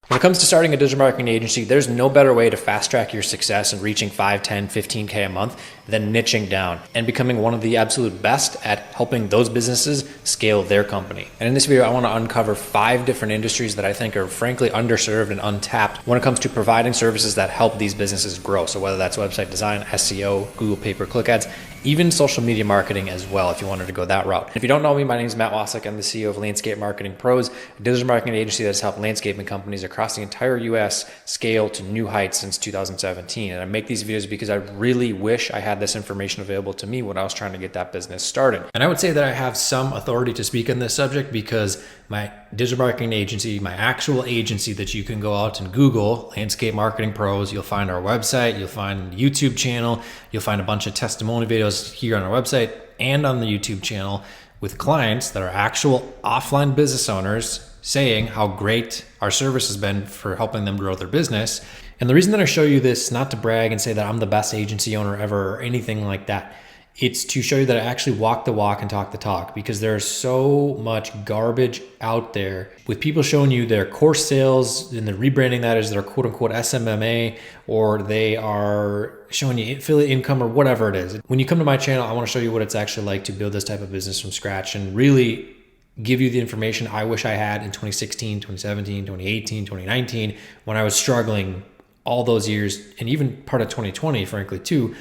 When it comes to starting a digital marketing agency, there's no better way to fast track your success in reaching 5, 10, 15K a month than niching down and becoming one of the absolute best at helping those businesses scale their company. And in this video, I want to uncover 5 different industries that I think are frankly underserved and untapped when it comes to providing services that help these businesses grow. So whether that's website design, SEO, Google pay-per-click ads, even social media marketing as well, if you wanted to go that route. If you don't know me, my name is Matt Wacek. I'm the CEO of Landscape Marketing Pros, a digital marketing agency that's helped landscaping companies across the entire US scale to new heights since 2017. And I make these videos because I really wish I had this information available to me when I was trying to get that business started. And I would say that I have some authority to speak on this subject because my digital marketing agency, my actual agency that you can go out and Google, Landscape Marketing Pros, you'll find our website, you'll find the YouTube channel, you'll find a bunch of testimony videos here on our website and on the YouTube channel with clients that are actual offline business owners saying how great our service has been for helping them grow their business. And the reason that I show you this, not to brag and say that I'm the best agency owner ever or anything like that, it's to show you that I actually walk the walk and talk the talk, because there's so much garbage out there with people showing you their course sales and they're rebranding that as their quote unquote SMMA, or they are showing you affiliate income or whatever it is. When you come to my channel, I want to show you what it's actually like to build this type of business from scratch and really give you the information I wish I had in 2016, 2017, 2018, 2019, when I was struggling all those years, and even part of 2020, frankly, too,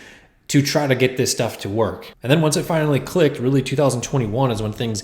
to try to get this stuff to work. And then once it finally clicked, really 2021 is when things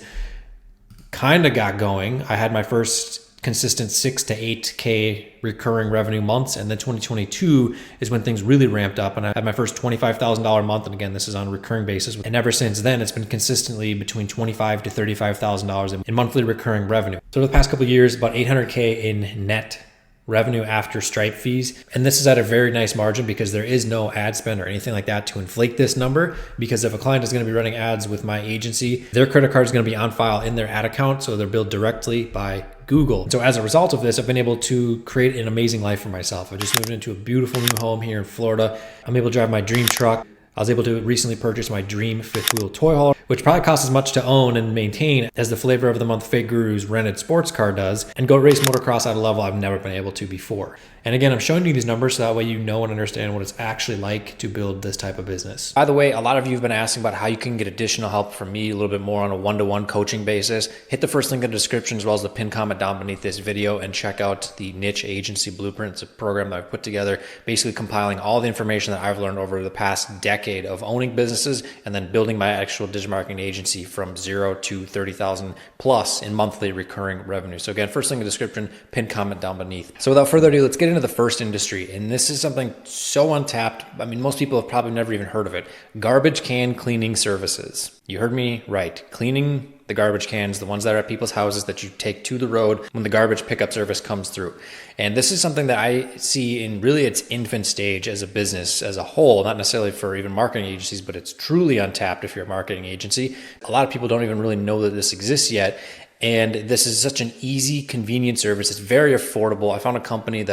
kind of got going. I had my first consistent 6 to 8K recurring revenue months. And then 2022 is when things really ramped up and I had my first $25,000 month. And again, this is on a recurring basis. And ever since then, it's been consistently between $25,000 to $35,000 in monthly recurring revenue. So the past couple of years, about 800K in net revenue after Stripe fees. And this is at a very nice margin because there is no ad spend or anything like that to inflate this number. Because if a client is going to be running ads with my agency, their credit card is going to be on file in their ad account. So they're billed directly by Google. So as a result of this, I've been able to create an amazing life for myself. I just moved into a beautiful new home here in Florida. I'm able to drive my dream truck. I was able to recently purchase my dream fifth wheel toy hauler, which probably costs as much to own and maintain as the Flavor of the Month Fake Guru's rented sports car does, and go race motocross at a level I've never been able to before. And again, I'm showing you these numbers so that way you know and understand what it's actually like to build this type of business. By the way, a lot of you have been asking about how you can get additional help from me a little bit more on a one-to-one coaching basis. Hit the first link in the description as well as the pinned comment down beneath this video and check out the Niche Agency Blueprint. It's a program that I've put together, basically compiling all the information that I've learned over the past decade of owning businesses and then building my actual digital marketing agency from 0 to 30,000 plus in monthly recurring revenue. So again, first link in the description, pinned comment down beneath. So without further ado, let's get into the first industry. And this is something so untapped. I mean, most people have probably never even heard of it. Garbage can cleaning services. You heard me right. Cleaning the garbage cans, the ones that are at people's houses that you take to the road when the garbage pickup service comes through. And this is something that I see in really its infant stage as a business as a whole, not necessarily for even marketing agencies, but it's truly untapped if you're a marketing agency. A lot of people don't even really know that this exists yet. And this is such an easy, convenient service. It's very affordable. I found a company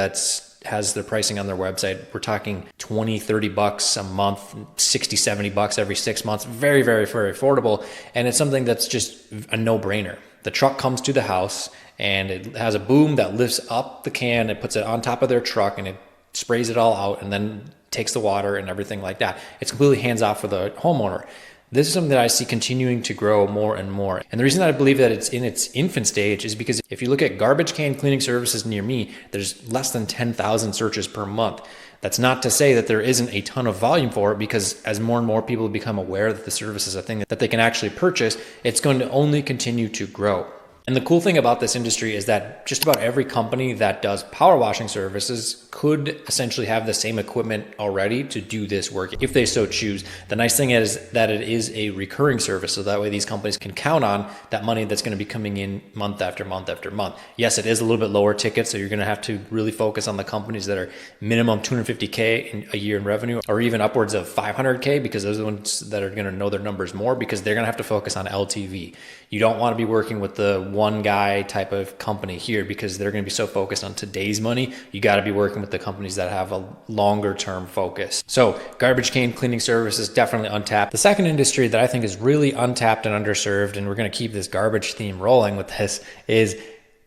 has their pricing on their website. We're talking 20, 30 bucks a month, 60, 70 bucks every 6 months. Very, very, very affordable. And it's something that's just a no-brainer. The truck comes to the house and it has a boom that lifts up the can. It puts it on top of their truck and it sprays it all out and then takes the water and everything like that. It's completely hands-off for the homeowner. This is something that I see continuing to grow more and more. And the reason that I believe that it's in its infant stage is because if you look at garbage can cleaning services near me, there's less than 10,000 searches per month. That's not to say that there isn't a ton of volume for it, because as more and more people become aware that the service is a thing that they can actually purchase, it's going to only continue to grow. And the cool thing about this industry is that just about every company that does power washing services could essentially have the same equipment already to do this work if they so choose. The nice thing is that it is a recurring service, so that way these companies can count on that money that's going to be coming in month after month after month. Yes, it is a little bit lower ticket, so you're going to have to really focus on the companies that are minimum 250K in a year in revenue, or even upwards of 500K, because those are the ones that are going to know their numbers more, because they're going to have to focus on LTV. You don't want to be working with the one guy type of company here, because they're going to be so focused on today's money. You got to be working with the companies that have a longer term focus. So garbage can cleaning service is definitely untapped. The second industry that I think is really untapped and underserved, and we're going to keep this garbage theme rolling with this, is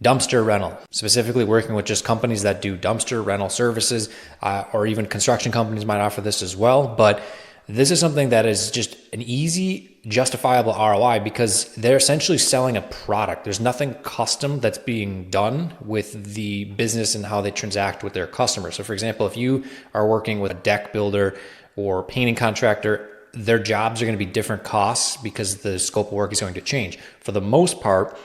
dumpster rental, specifically working with just companies that do dumpster rental services, or even construction companies might offer this as well. But this is something that is just an easy, justifiable ROI because they're essentially selling a product. There's nothing custom that's being done with the business and how they transact with their customers. So for example, if you are working with a deck builder or painting contractor, their jobs are going to be different costs because the scope of work is going to change. For the most part,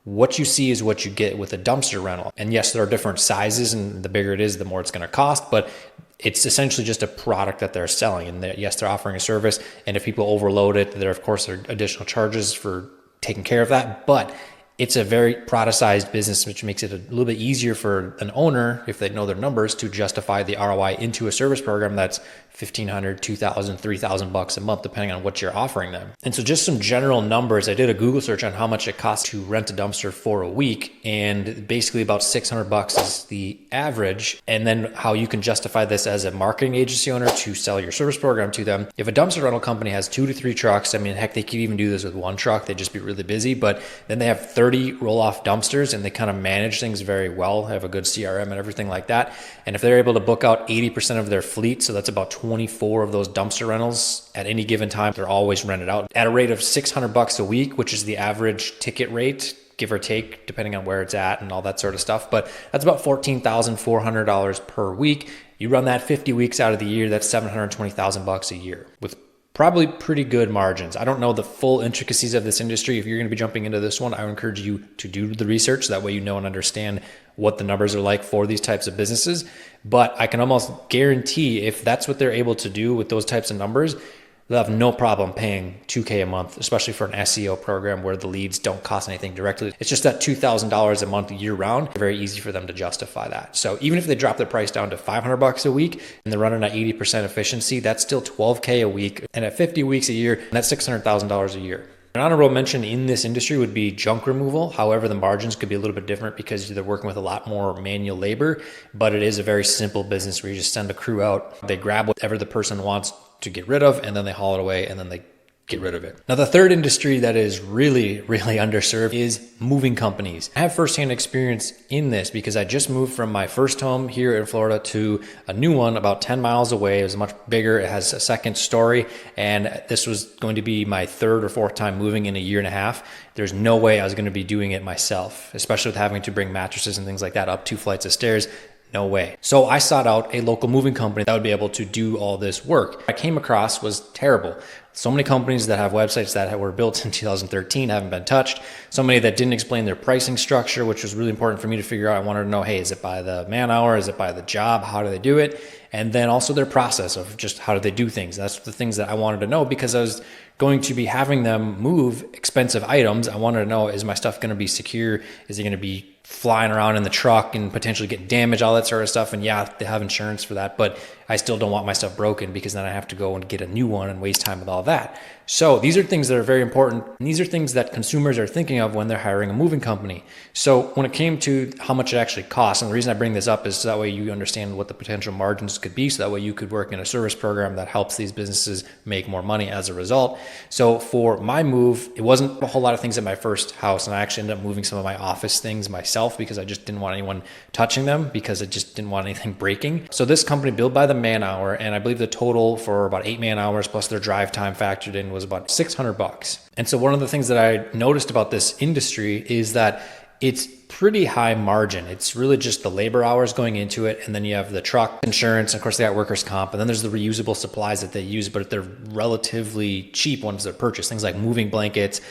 what you see is what you get with a dumpster rental. And yes, there are different sizes, and the bigger it is, the more it's going to cost, but it's essentially just a product that they're selling. And yes, they're offering a service. And if people overload it, there, of course, are additional charges for taking care of that. But it's a very productized business, which makes it a little bit easier for an owner, if they know their numbers, to justify the ROI into a service program that's $1,500, $2,000, $3,000 a month, depending on what you're offering them. And so just some general numbers, I did a Google search on how much it costs to rent a dumpster for a week, and basically about $600 is the average. And then how you can justify this as a marketing agency owner to sell your service program to them. If a dumpster rental company has 2 to 3 trucks, I mean, heck, they could even do this with 1 truck. They'd just be really busy, but then they have 30 roll-off dumpsters and they kind of manage things very well, have a good CRM and everything like that. And if they're able to book out 80% of their fleet, so that's about 24 of those dumpster rentals at any given time, they're always rented out at a rate of $600 a week, which is the average ticket rate, give or take, depending on where it's at and all that sort of stuff. But that's about $14,400 per week. You run that 50 weeks out of the year, that's $720,000 a year with probably pretty good margins. I don't know the full intricacies of this industry. If you're going to be jumping into this one, I would encourage you to do the research. That way you know and understand what the numbers are like for these types of businesses. But I can almost guarantee if that's what they're able to do with those types of numbers, they'll have no problem paying $2,000 a month, especially for an SEO program where the leads don't cost anything directly. It's just that $2,000 a month year round, very easy for them to justify that. So even if they drop their price down to $500 a week and they're running at 80% efficiency, that's still $12,000 a week. And at 50 weeks a year, that's $600,000 a year. An honorable mention in this industry would be junk removal. However, the margins could be a little bit different because they're working with a lot more manual labor, but it is a very simple business where you just send a crew out, they grab whatever the person wants to get rid of, and then they haul it away, and then they get rid of it. Now, the third industry that is really, really underserved is moving companies. I have firsthand experience in this because I just moved from my first home here in Florida to a new one about 10 miles away. It was much bigger. It has a second story, and this was going to be my 3rd or 4th time moving in a year and a half. There's no way I was going to be doing it myself, especially with having to bring mattresses and things like that up 2 flights of stairs. No way. So I sought out a local moving company that would be able to do all this work. I came across was terrible. So many companies that have websites that were built in 2013 haven't been touched. So many that didn't explain their pricing structure, which was really important for me to figure out. I wanted to know, hey, is it by the man hour? Is it by the job? How do they do it? And then also their process of just how do they do things. That's the things that I wanted to know because I was going to be having them move expensive items. I wanted to know, is my stuff going to be secure? Is it going to be flying around in the truck and potentially get damaged, all that sort of stuff? And yeah, they have insurance for that, but I still don't want my stuff broken because then I have to go and get a new one and waste time with all that. So these are things that are very important. And these are things that consumers are thinking of when they're hiring a moving company. So when it came to how much it actually costs, and the reason I bring this up is so that way you understand what the potential margins could be. So that way you could work in a service program that helps these businesses make more money as a result. So for my move, it wasn't a whole lot of things at my first house. And I actually ended up moving some of my office things myself because I just didn't want anyone touching them because I just didn't want anything breaking. So this company billed by the man hour, and I believe the total for about 8 man hours plus their drive time factored in was about $600. And so one of the things that I noticed about this industry is that it's pretty high margin. It's really just the labor hours going into it. And then you have the truck insurance. And of course, they got workers' comp. And then there's the reusable supplies that they use, but they're relatively cheap once they're purchased. Things like moving blankets,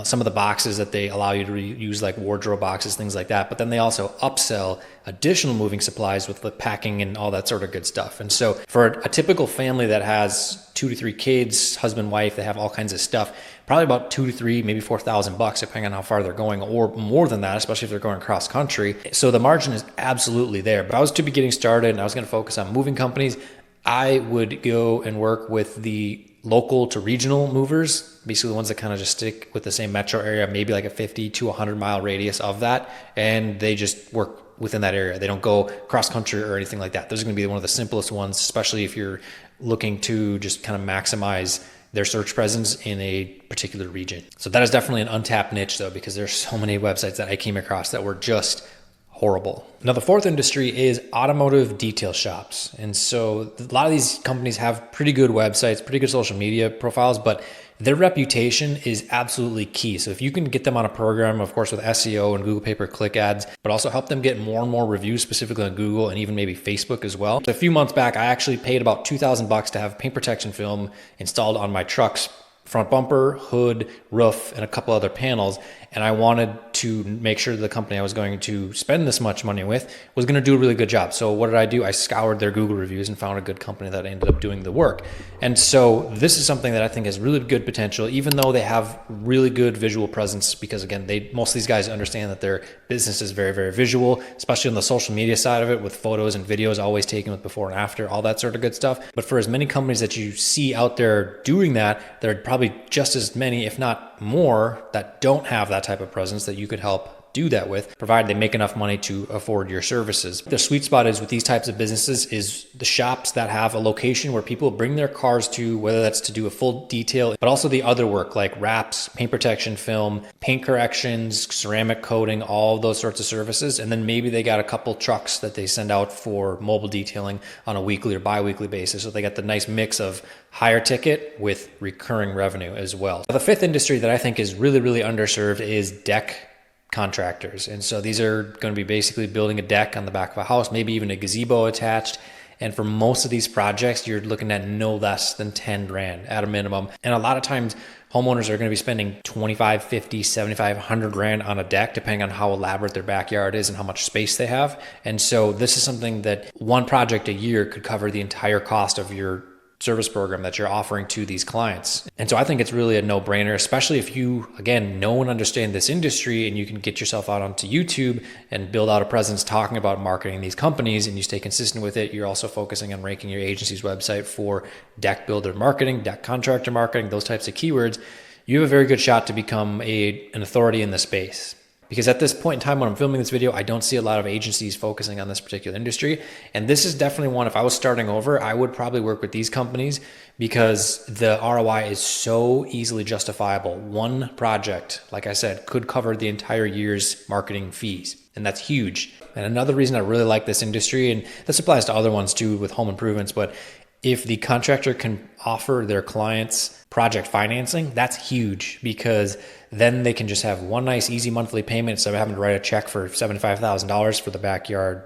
some of the boxes that they allow you to use, like wardrobe boxes, things like that. But then they also upsell additional moving supplies with the packing and all that sort of good stuff. And so for a typical family that has 2 to 3 kids, husband, wife, they have all kinds of stuff, probably about 2 to 3, maybe $4,000, depending on how far they're going, or more than that, especially if they're going cross country. So the margin is absolutely there. But I was to be getting started and I was going to focus on moving companies, I would go and work with the local to regional movers, basically the ones that kind of just stick with the same metro area, maybe like a 50 to 100 mile radius of that. And they just work within that area. They don't go cross country or anything like that. Those are going to be one of the simplest ones, especially if you're looking to just kind of maximize their search presence in a particular region. So that is definitely an untapped niche though, because there's so many websites that I came across that were just horrible. Now, the fourth industry is automotive detail shops. And so a lot of these companies have pretty good websites, pretty good social media profiles, but their reputation is absolutely key. So if you can get them on a program, of course, with SEO and Google pay-per-click ads, but also help them get more and more reviews specifically on Google and even maybe Facebook as well. So a few months back, I actually paid about $2,000 to have paint protection film installed on my truck's front bumper, hood, roof, and a couple other panels. And I wanted to make sure the company I was going to spend this much money with was going to do a really good job. So what did I do? I scoured their Google reviews and found a good company that ended up doing the work. And so this is something that I think has really good potential, even though they have really good visual presence, because again, most of these guys understand that their business is very, very visual, especially on the social media side of it, with photos and videos always taken with before and after, all that sort of good stuff. But for as many companies that you see out there doing that, there are probably just as many, if not more, that don't have that type of presence that you could help do that with, provided they make enough money to afford your services. The sweet spot is with these types of businesses is the shops that have a location where people bring their cars to, whether that's to do a full detail, but also the other work like wraps, paint protection film, paint corrections, ceramic coating, all those sorts of services. And then maybe they got a couple trucks that they send out for mobile detailing on a weekly or bi-weekly basis. So they got the nice mix of higher ticket with recurring revenue as well. The fifth industry that I think is really, really underserved is deck contractors. And so these are going to be basically building a deck on the back of a house, maybe even a gazebo attached. And for most of these projects, you're looking at no less than 10 grand at a minimum. And a lot of times homeowners are going to be spending 25, 50, 75, 100 grand on a deck, depending on how elaborate their backyard is and how much space they have. And so this is something that one project a year could cover the entire cost of your service program that you're offering to these clients. And so I think it's really a no-brainer, especially if you, again, know and understand this industry and you can get yourself out onto YouTube and build out a presence talking about marketing these companies, and you stay consistent with it. You're also focusing on ranking your agency's website for deck builder marketing, deck contractor marketing, those types of keywords. You have a very good shot to become an authority in the space. Because at this point in time when I'm filming this video, I don't see a lot of agencies focusing on this particular industry. And this is definitely one, if I was starting over, I would probably work with these companies because the ROI is so easily justifiable. One project, like I said, could cover the entire year's marketing fees. And that's huge. And another reason I really like this industry, and this applies to other ones too with home improvements, but if the contractor can offer their clients project financing, that's huge, because then they can just have one nice easy monthly payment instead of having to write a check for $75,000 for the backyard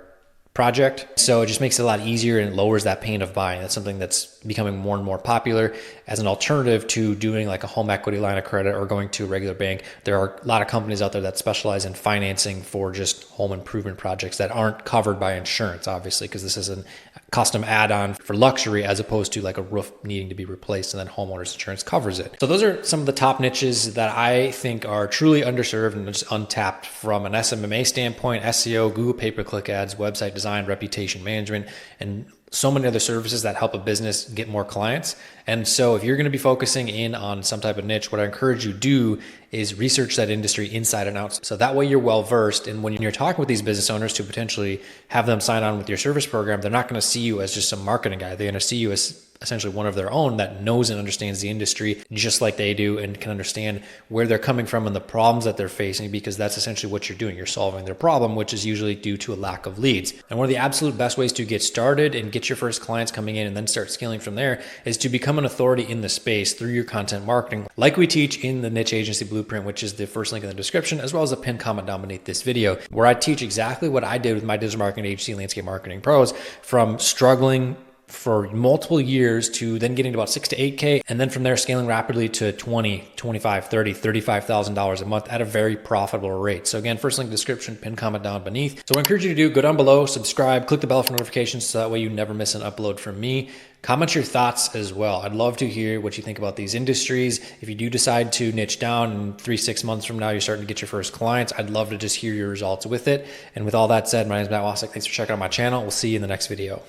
project. So it just makes it a lot easier and lowers that pain of buying. That's something that's becoming more and more popular as an alternative to doing like a home equity line of credit or going to a regular bank. There are a lot of companies out there that specialize in financing for just home improvement projects that aren't covered by insurance, obviously, because this is a custom add-on for luxury as opposed to like a roof needing to be replaced and then homeowners insurance covers it. So those are some of the top niches that I think are truly underserved and just untapped from an SMMA standpoint: SEO, Google pay-per-click ads, website design, reputation management, and so many other services that help a business get more clients. And so if you're going to be focusing in on some type of niche, what I encourage you to do is research that industry inside and out. So that way you're well versed. And when you're talking with these business owners to potentially have them sign on with your service program, they're not going to see you as just some marketing guy. They're going to see you as essentially one of their own that knows and understands the industry just like they do and can understand where they're coming from and the problems that they're facing, because that's essentially what you're doing. You're solving their problem, which is usually due to a lack of leads. And one of the absolute best ways to get started and get your first clients coming in and then start scaling from there is to become an authority in the space through your content marketing, like we teach in the Niche Agency Blueprint, which is the first link in the description, as well as a pinned comment down beneath this video, where I teach exactly what I did with my digital marketing agency, Landscape Marketing Pros, from struggling for multiple years to then getting to about 6 to 8K. And then from there, scaling rapidly to 20, 25, 30, $35,000 a month at a very profitable rate. So again, first link in the description, pin comment down beneath. So I encourage you to do, go down below, subscribe, click the bell for notifications so that way you never miss an upload from me. Comment your thoughts as well. I'd love to hear what you think about these industries. If you do decide to niche down and 3-6 months from now, you're starting to get your first clients, I'd love to just hear your results with it. And with all that said, my name is Wacek. Thanks for checking out my channel. We'll see you in the next video.